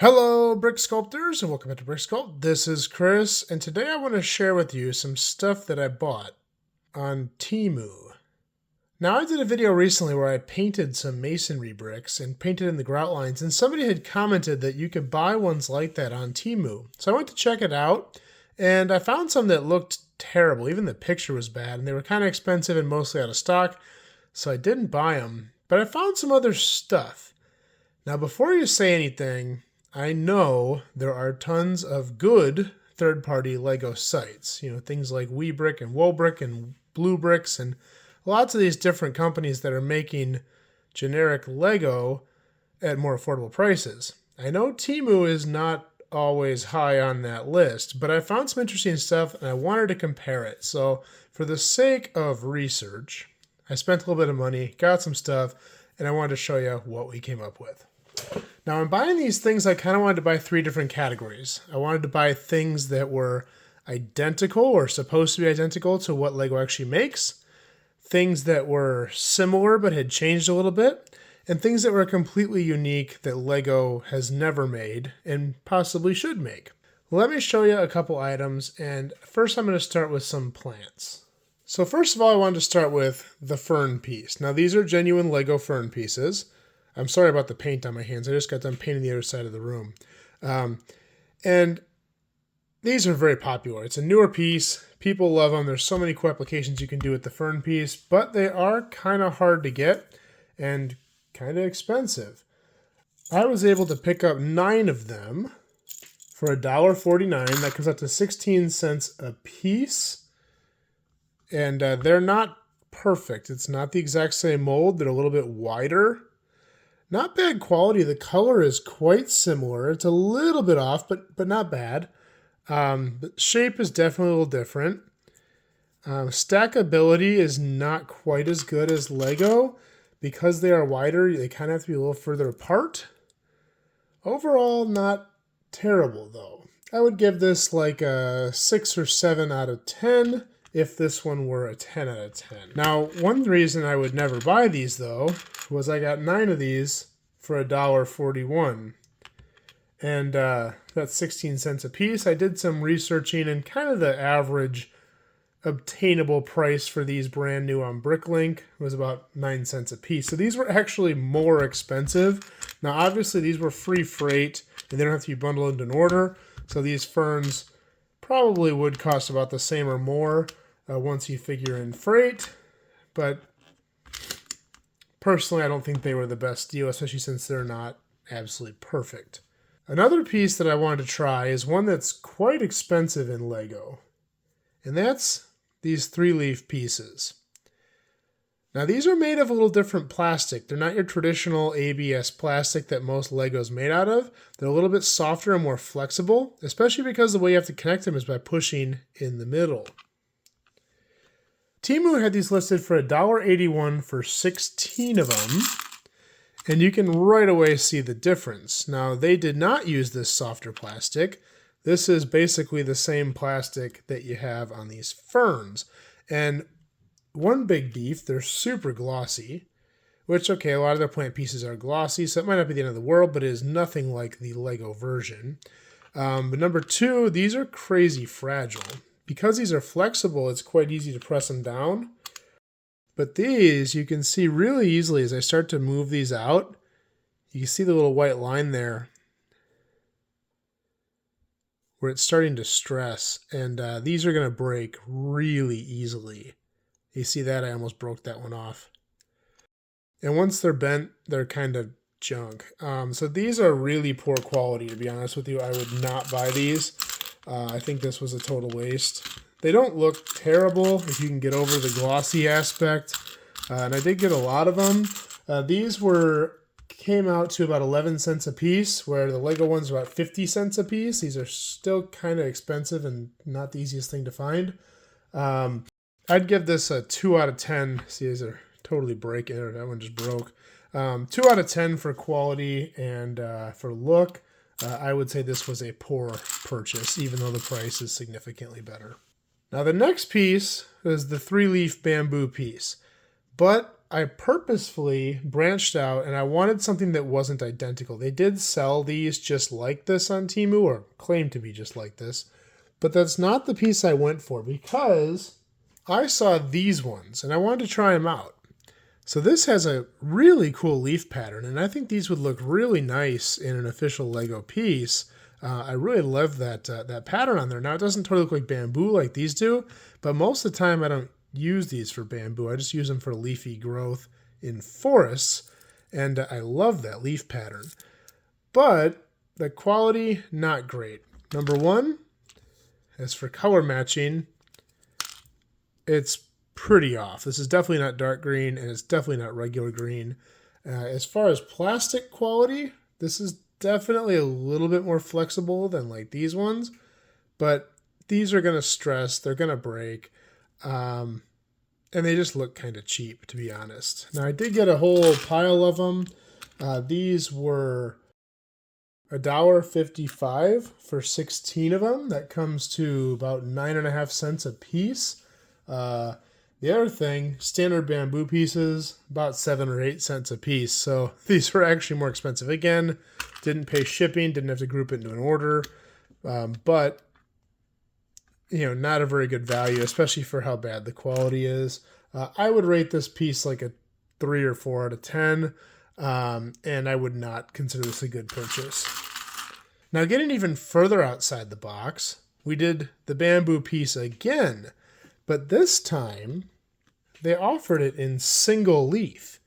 Hello, Brick Sculptors, and welcome back to Brick Sculpt. This is Chris, and today I want to share with you some stuff that I bought on Temu. Now, I did a video recently where I painted some masonry bricks and painted in the grout lines, and somebody had commented that you could buy ones like that on Temu. So I went to check it out, and I found some that looked terrible. Even the picture was bad, and they were kind of expensive and mostly out of stock, so I didn't buy them. But I found some other stuff. Now, before you say anything, I know there are tons of good third-party Lego sites. Things like WeBrick and WoBrick and Blue Bricks and lots of these different companies that are making generic Lego at more affordable prices. I know Temu is not always high on that list, but I found some interesting stuff and I wanted to compare it. So for the sake of research, I spent a little bit of money, got some stuff, and I wanted to show you what we came up with. Now, in buying these things, I kind of wanted to buy three different categories. I wanted to buy things that were identical or supposed to be identical to what Lego actually makes, things that were similar but had changed a little bit, and things that were completely unique that Lego has never made and possibly should make. Let me show you a couple items, and first I'm going to start with some plants. So first of all, I wanted to start with the fern piece. Now, these are genuine Lego fern pieces. I'm sorry about the paint on my hands. I just got done painting the other side of the room. And these are very popular. It's a newer piece. People love them. There's so many cool applications you can do with the fern piece, but they are kind of hard to get and kind of expensive. I was able to pick up 9 of them for $1.49. That comes out to 16 cents a piece. And they're not perfect. It's not the exact same mold. They're a little bit wider. Not bad quality. The color is quite similar. It's a little bit off, but not bad. The shape is definitely a little different. Stackability is not quite as good as Lego. Because they are wider, they kind of have to be a little further apart. Overall, not terrible, though. I would give this like a 6 or 7 out of 10 if this one were a 10 out of 10. Now, one reason I would never buy these, though, was I got 9 of these for $1.41. And that's 16 cents a piece. I did some researching, and kind of the average obtainable price for these brand new on Bricklink was about 9 cents a piece. So these were actually more expensive. Now, obviously, these were free freight, and they don't have to be bundled into an order. So these ferns probably would cost about the same or more once you figure in freight. But personally, I don't think they were the best deal, especially since they're not absolutely perfect. Another piece that I wanted to try is one that's quite expensive in Lego, and that's these 3-leaf pieces. Now, these are made of a little different plastic. They're not your traditional ABS plastic that most Lego's made out of. They're a little bit softer and more flexible, especially because the way you have to connect them is by pushing in the middle. Temu had these listed for $1.81 for 16 of them, and you can right away see the difference. Now, they did not use this softer plastic. This is basically the same plastic that you have on these ferns. And one big beef, they're super glossy, which, okay, a lot of their plant pieces are glossy, so it might not be the end of the world, but it is nothing like the Lego version. But number 2, these are crazy fragile. Because these are flexible, it's quite easy to press them down. But these, you can see really easily as I start to move these out. You can see the little white line there where it's starting to stress. And these are going to break really easily. You see that? I almost broke that one off. And once they're bent, they're kind of junk. So these are really poor quality, to be honest with you. I would not buy these. I think this was a total waste. They don't look terrible if you can get over the glossy aspect. And I did get a lot of them. These came out to about 11 cents a piece, where the Lego ones are about 50 cents a piece. These are still kind of expensive and not the easiest thing to find. I'd give this a 2 out of 10. See, these are totally breaking. That one just broke. 2 out of 10 for quality and for look. I would say this was a poor purchase, even though the price is significantly better. Now, the next piece is the 3-leaf bamboo piece. But I purposefully branched out and I wanted something that wasn't identical. They did sell these just like this on Temu, or claim to be just like this, but that's not the piece I went for because I saw these ones and I wanted to try them out. So this has a really cool leaf pattern, and I think these would look really nice in an official Lego piece. I really love that pattern on there. Now, it doesn't totally look like bamboo like these do, but most of the time I don't use these for bamboo. I just use them for leafy growth in forests, and I love that leaf pattern. But the quality, not great. Number one, as for color matching, it's pretty off. This is definitely not dark green, and it's definitely not regular green. As far as plastic quality, this is definitely a little bit more flexible than like these ones, but these are going to stress, they're going to break. And they just look kind of cheap, to be honest. Now, I did get a whole pile of them. These were $1.55 for 16 of them. That comes to about 9.5 cents a piece. The other thing, standard bamboo pieces, about 7 or 8 cents a piece. So these were actually more expensive. Again, didn't pay shipping, didn't have to group it into an order, but not a very good value, especially for how bad the quality is. I would rate this piece like a 3 or 4 out of 10, and I would not consider this a good purchase. Now, getting even further outside the box, we did the bamboo piece again, but this time they offered it in single leaf.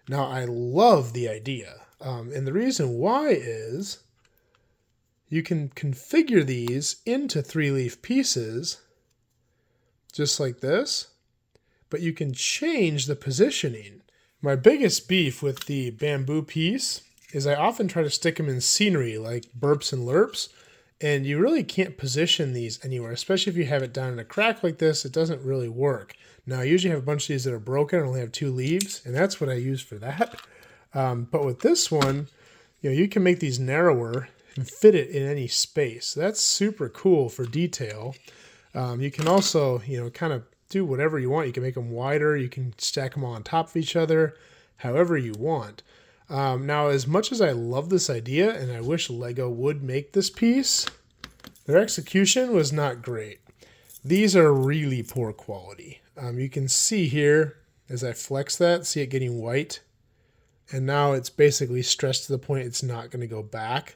Now, I love the idea, and the reason why is you can configure these into 3-leaf pieces, just like this, but you can change the positioning. My biggest beef with the bamboo piece is I often try to stick them in scenery like burps and lerps, and you really can't position these anywhere, especially if you have it down in a crack like this. It doesn't really work. Now, I usually have a bunch of these that are broken and only have 2 leaves, and that's what I use for that. But with this one, you can make these narrower and fit it in any space. That's super cool for detail. You can also, kind of do whatever you want. You can make them wider. You can stack them all on top of each other, however you want. Now, as much as I love this idea and I wish Lego would make this piece, their execution was not great. These are really poor quality. You can see here, as I flex that, see it getting white. And now it's basically stressed to the point it's not going to go back.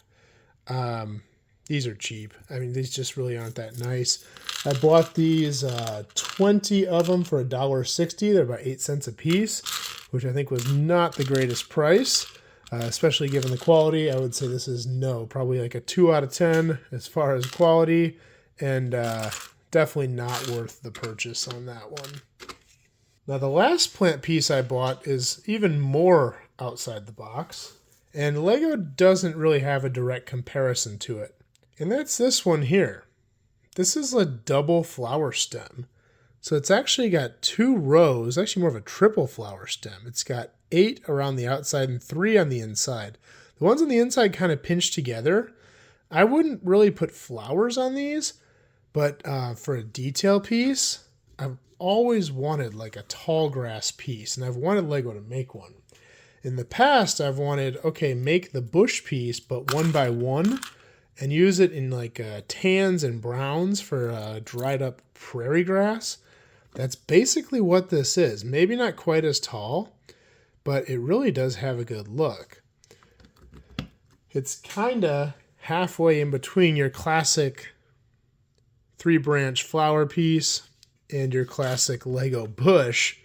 These are cheap. I mean, these just really aren't that nice. I bought these 20 of them for $1.60. They're about 8 cents a piece, which I think was not the greatest price, especially given the quality. I would say this is probably like a 2 out of 10 as far as quality, and definitely not worth the purchase on that one. Now, the last plant piece I bought is even more outside the box, and Lego doesn't really have a direct comparison to it. And that's this one here. This is a double flower stem. So it's actually got 2 rows, actually more of a triple flower stem. It's got 8 around the outside and 3 on the inside. The ones on the inside kind of pinch together. I wouldn't really put flowers on these, but for a detail piece, I've always wanted like a tall grass piece, and I've wanted Lego to make one. In the past, I've wanted, make the bush piece, but 1 by 1, and use it in like tans and browns for dried up prairie grass. That's basically what this is. Maybe not quite as tall, but it really does have a good look. It's kind of halfway in between your classic 3-branch flower piece and your classic Lego bush.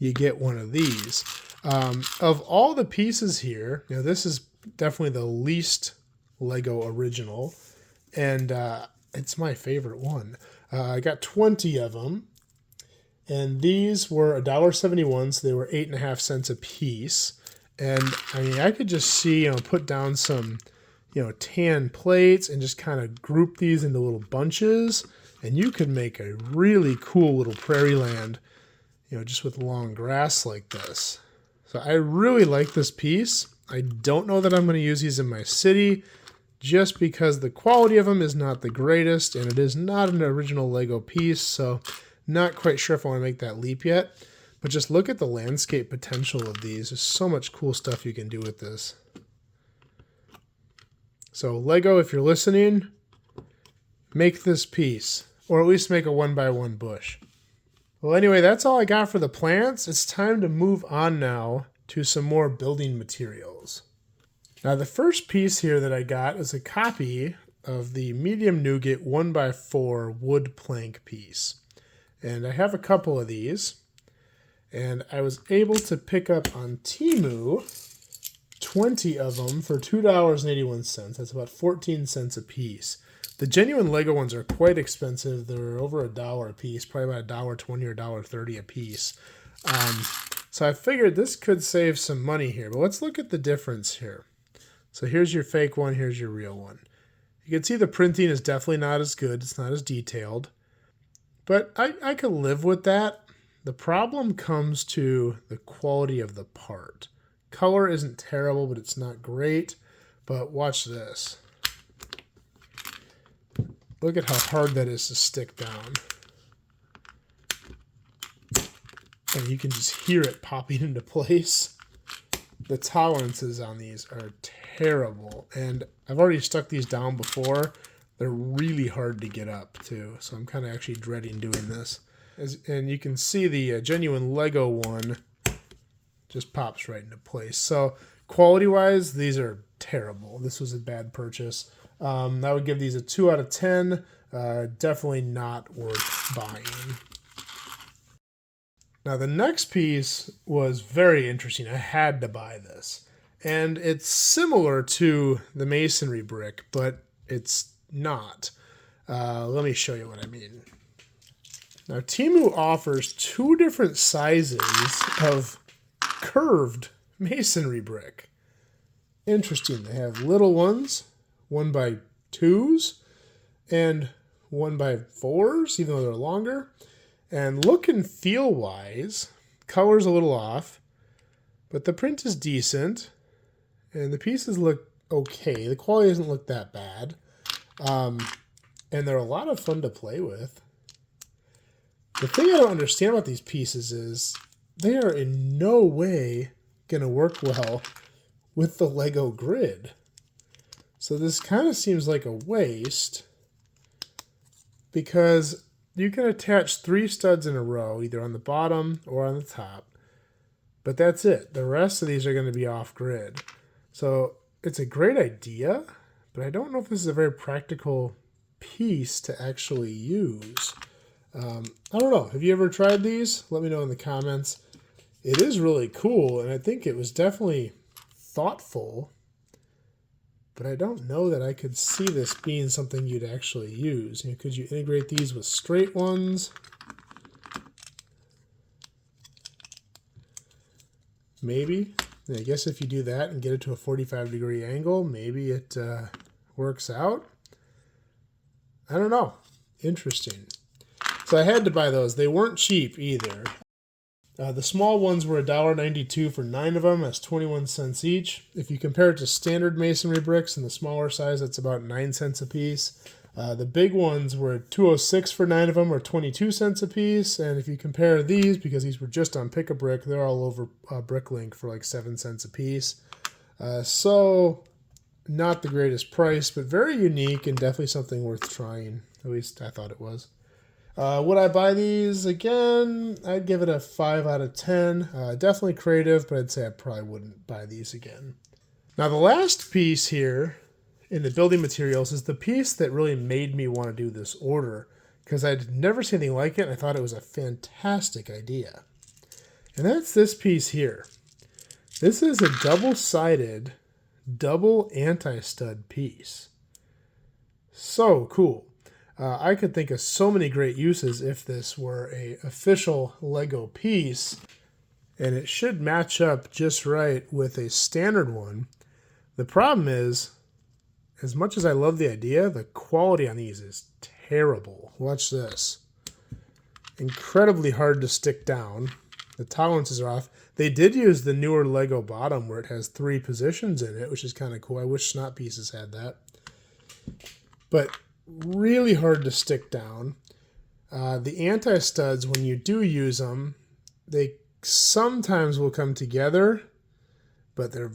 You get one of these. Of all the pieces here, this is definitely the least Lego original, and it's my favorite one. I got 20 of them, and these were $1.71, so they were 8.5 cents a piece. And I mean, I could just see, put down some, tan plates and just kind of group these into little bunches, and you could make a really cool little prairie land, just with long grass like this. So I really like this piece. I don't know that I'm going to use these in my city, just because the quality of them is not the greatest, and it is not an original Lego piece, so not quite sure if I want to make that leap yet. But just look at the landscape potential of these. There's so much cool stuff you can do with this. So Lego, if you're listening, make this piece, or at least make a 1x1 bush. Well, anyway, that's all I got for the plants. It's time to move on now to some more building materials. Now, the first piece here that I got is a copy of the medium nougat 1x4 wood plank piece. And I have a couple of these, and I was able to pick up on Temu 20 of them for $2.81. That's about 14 cents a piece. The genuine Lego ones are quite expensive. They're over $1 a piece, probably about $1.20 or $1.30 a piece. So I figured this could save some money here, but let's look at the difference here. So here's your fake one, here's your real one. You can see the printing is definitely not as good. It's not as detailed, but I could live with that. The problem comes to the quality of the part. Color isn't terrible, but it's not great. But watch this. Look at how hard that is to stick down. And you can just hear it popping into place. The tolerances on these are terrible. And I've already stuck these down before. They're really hard to get up too. So I'm kind of actually dreading doing this. And you can see the genuine Lego one just pops right into place. So quality-wise, these are terrible. This was a bad purchase. I would give these a 2 out of 10. Definitely not worth buying. Now the next piece was very interesting. I had to buy this. And it's similar to the masonry brick, but it's not. Let me show you what I mean. Now Temu offers 2 different sizes of curved masonry brick. Interesting. They have little ones, 1x2s, and 1x4s, even though they're longer. And look and feel wise, color's a little off, but the print is decent, and the pieces look okay. The quality doesn't look that bad, and they're a lot of fun to play with. The thing I don't understand about these pieces is they are in no way going to work well with the Lego grid. So this kind of seems like a waste, because you can attach 3 studs in a row, either on the bottom or on the top, but that's it. The rest of these are going to be off grid. So it's a great idea, but I don't know if this is a very practical piece to actually use. I don't know. Have you ever tried these? Let me know in the comments. It is really cool, and I think it was definitely thoughtful, but I don't know that I could see this being something you'd actually use. You know, could you integrate these with straight ones? Maybe. I guess if you do that and get it to a 45-degree angle, maybe it works out. I don't know. Interesting. So I had to buy those. They weren't cheap either. The small ones were $1.92 for 9 of them. That's 21 cents each. If you compare it to standard masonry bricks in the smaller size, that's about 9 cents a piece. The big ones were $2.06 for 9 of them, or 22 cents a piece. And if you compare these, because these were just on Pick a Brick, they're all over Bricklink for like 7 cents a piece. So not the greatest price, but very unique and definitely something worth trying. At least I thought it was. Would I buy these again? I'd give it a 5 out of 10. Definitely creative, but I'd say I probably wouldn't buy these again. Now the last piece here in the building materials is the piece that really made me want to do this order, because I'd never seen anything like it, and I thought it was a fantastic idea. And that's this piece here. This is a double-sided, double anti-stud piece. So cool. I could think of so many great uses if this were an official Lego piece, and it should match up just right with a standard one. The problem is, as much as I love the idea, the quality on these is terrible. Watch this. Incredibly hard to stick down. The tolerances are off. They did use the newer Lego bottom where it has 3 positions in it, which is kind of cool. I wish Snot Pieces had that. But really hard to stick down. The anti-studs, when you do use them, they sometimes will come together, but they're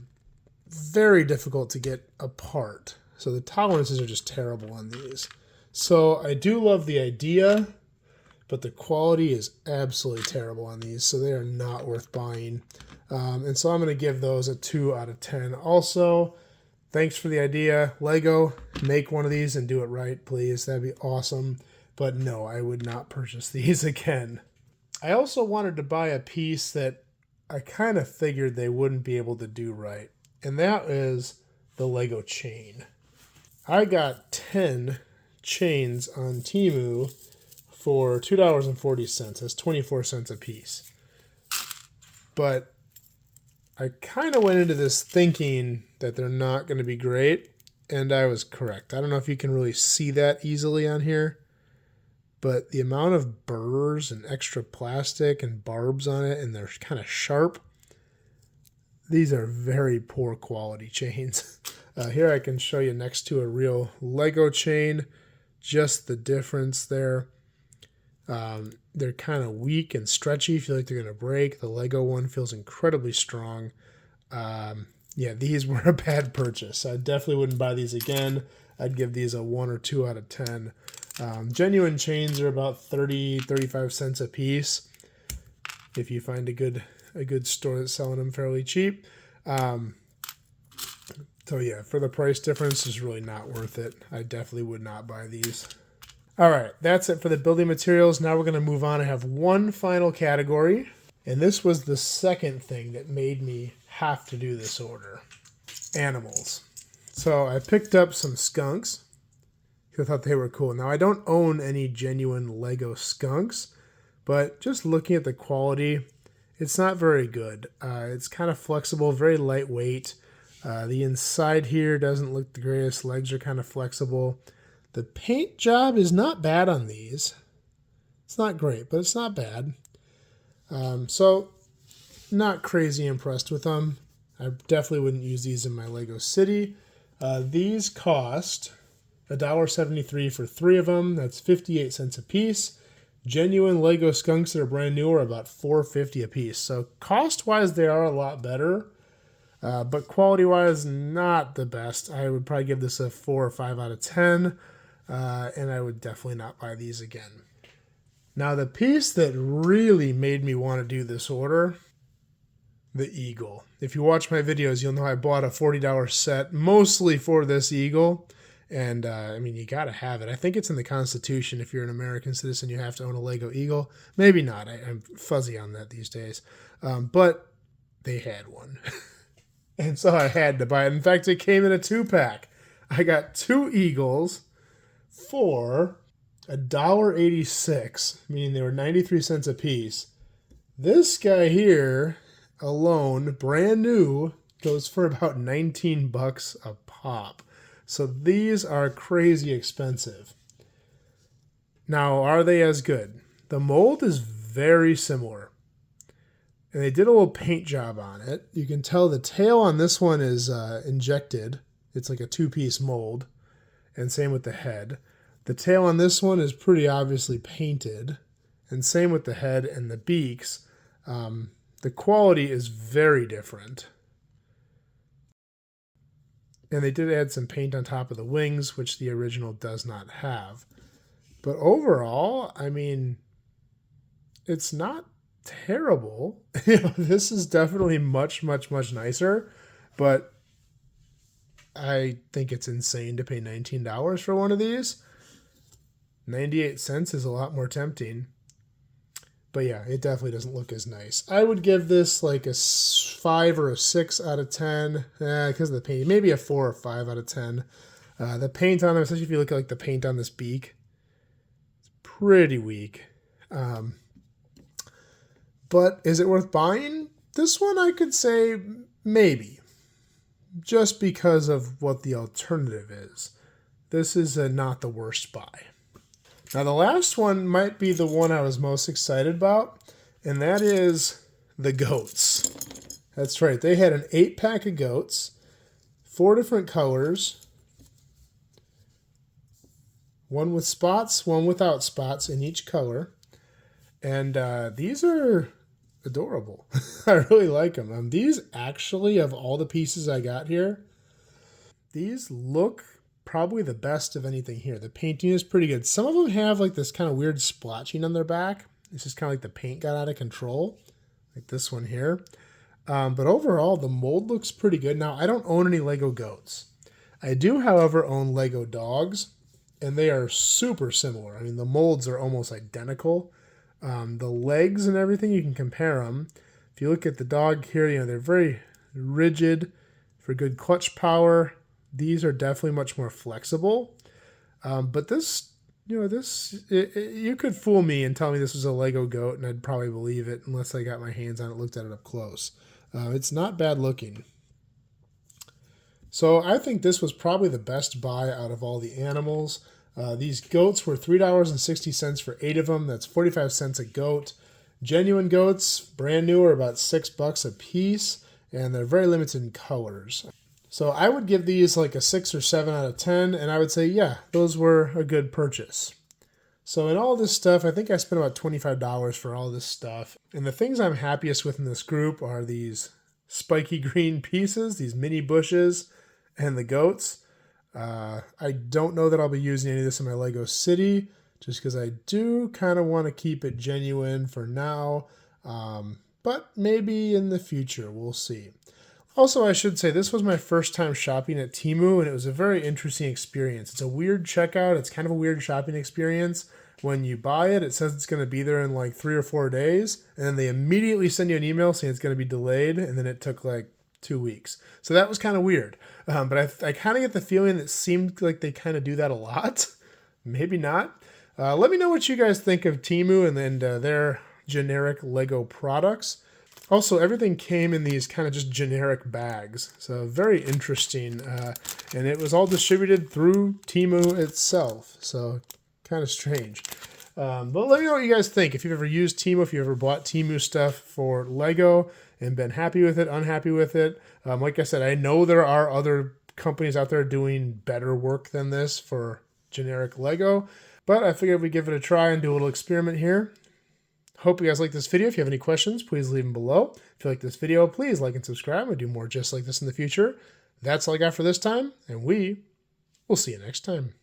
very difficult to get apart. So the tolerances are just terrible on these. So I do love the idea, but the quality is absolutely terrible on these, so they are not worth buying. And so I'm going to give those a 2 out of 10. Also, thanks for the idea. Lego, make one of these and do it right, please. That'd be awesome. But no, I would not purchase these again. I also wanted to buy a piece that I kind of figured they wouldn't be able to do right, and that is the Lego chain. I got 10 chains on Temu for $2.40. That's 24 cents a piece. But I kind of went into this thinking that they're not going to be great, and I was correct. I don't know if you can really see that easily on here, but the amount of burrs and extra plastic and barbs on it, and they're kind of sharp, these are very poor quality chains. Here I can show you next to a real Lego chain, just the difference there. They're kind of weak and stretchy, feel like they're going to break. The Lego one feels incredibly strong. Yeah, these were a bad purchase. I definitely wouldn't buy these again. I'd give these a 1 or 2 out of 10. Genuine chains are about 35 cents a piece if you find a good store that's selling them fairly cheap. So yeah, for the price difference, it's really not worth it. I definitely would not buy these. All right, that's it for the building materials. Now we're going to move on. I have one final category, and this was the second thing that made me have to do this order. Animals. So I picked up some skunks because I thought they were cool. Now I don't own any genuine Lego skunks, but just looking at the quality, it's not very good. It's kind of flexible, very lightweight. The inside here doesn't look the greatest. Legs are kind of flexible. The paint job is not bad on these. It's not great, but it's not bad. So not crazy impressed with them. I definitely wouldn't use these in my Lego City. These cost $1.73 for 3 of them. That's 58 cents a piece. Genuine Lego skunks that are brand new are about $4.50 a piece. So cost-wise, they are a lot better. But quality-wise, not the best. I would probably give this a 4 or 5 out of 10. And I would definitely not buy these again. Now, the piece that really made me want to do this order, the eagle. If you watch my videos, you'll know I bought a $40 set mostly for this eagle. And, I mean, you got to have it. I think it's in the Constitution. If you're an American citizen, you have to own a Lego eagle. Maybe not. I'm fuzzy on that these days. But they had one. And so I had to buy it. In fact, it came in a 2-pack. I got 2 eagles for $1.86, meaning they were 93 cents a piece. This guy here alone, brand new, goes for about 19 bucks a pop. So these are crazy expensive. Now, are they as good? The mold is very similar. And they did a little paint job on it. You can tell the tail on this one is injected. It's like a 2-piece mold. And same with the head. The tail on this one is pretty obviously painted. And same with the head and the beaks. The quality is very different. And they did add some paint on top of the wings, which the original does not have. But overall, I mean, it's not terrible. This is definitely much, much, much nicer. But I think it's insane to pay $19 for one of these. 98 cents is a lot more tempting. But yeah, it definitely doesn't look as nice. I would give this like a 5 or a 6 out of 10 because of the paint. Maybe a 4 or 5 out of 10. The paint on them, especially if you look at like the paint on this beak, it's pretty weak. But is it worth buying? This one I could say maybe. Just because of what the alternative is. This is not the worst buy. Now the last one might be the one I was most excited about, and that is the goats. That's right, they had an 8-pack of goats, 4 different colors, one with spots, one without spots in each color. And these are adorable. I really like them. These actually, of all the pieces I got here, these look probably the best of anything here. The painting is pretty good. Some of them have like this kind of weird splotching on their back. It's just kind of like the paint got out of control, like this one here. But overall, the mold looks pretty good. Now, I don't own any Lego goats. I do, however, own Lego dogs, and they are super similar. I mean, the molds are almost identical. The legs and everything, you can compare them. If you look at the dog here, you know, they're very rigid for good clutch power. These are definitely much more flexible. But this, you know, you could fool me and tell me this was a Lego goat, and I'd probably believe it unless I got my hands on it, looked at it up close. It's not bad looking. So I think this was probably the best buy out of all the animals. These goats were $3.60 for 8 of them. That's 45 cents a goat. Genuine goats, brand new, are about $6 a piece, and they're very limited in colors. So I would give these like a 6 or 7 out of 10, and I would say, yeah, those were a good purchase. So in all this stuff, I think I spent about $25 for all this stuff. And the things I'm happiest with in this group are these spiky green pieces, these mini bushes, and the goats. I don't know that I'll be using any of this in my Lego City, just because I do kind of want to keep it genuine for now. But maybe in the future, we'll see. Also, I should say, this was my first time shopping at Temu, and it was a very interesting experience. It's a weird checkout. It's kind of a weird shopping experience. When you buy it, it says it's going to be there in like 3 or 4 days, and then they immediately send you an email saying it's going to be delayed, and then it took like 2 weeks. So that was kind of weird. But I kind of get the feeling that it seemed like they kind of do that a lot. Maybe not. Let me know what you guys think of Temu and their generic Lego products. Also, everything came in these kind of just generic bags. So very interesting. And it was all distributed through Temu itself. So kind of strange. But let me know what you guys think. If you've ever used Temu, if you ever bought Temu stuff for Lego and been happy with it, unhappy with it. Like I said, I know there are other companies out there doing better work than this for generic Lego. But I figured we'd give it a try and do a little experiment here. Hope you guys like this video. If you have any questions, please leave them below. If you like this video, please like and subscribe. I'll do more just like this in the future. That's all I got for this time, and we will see you next time.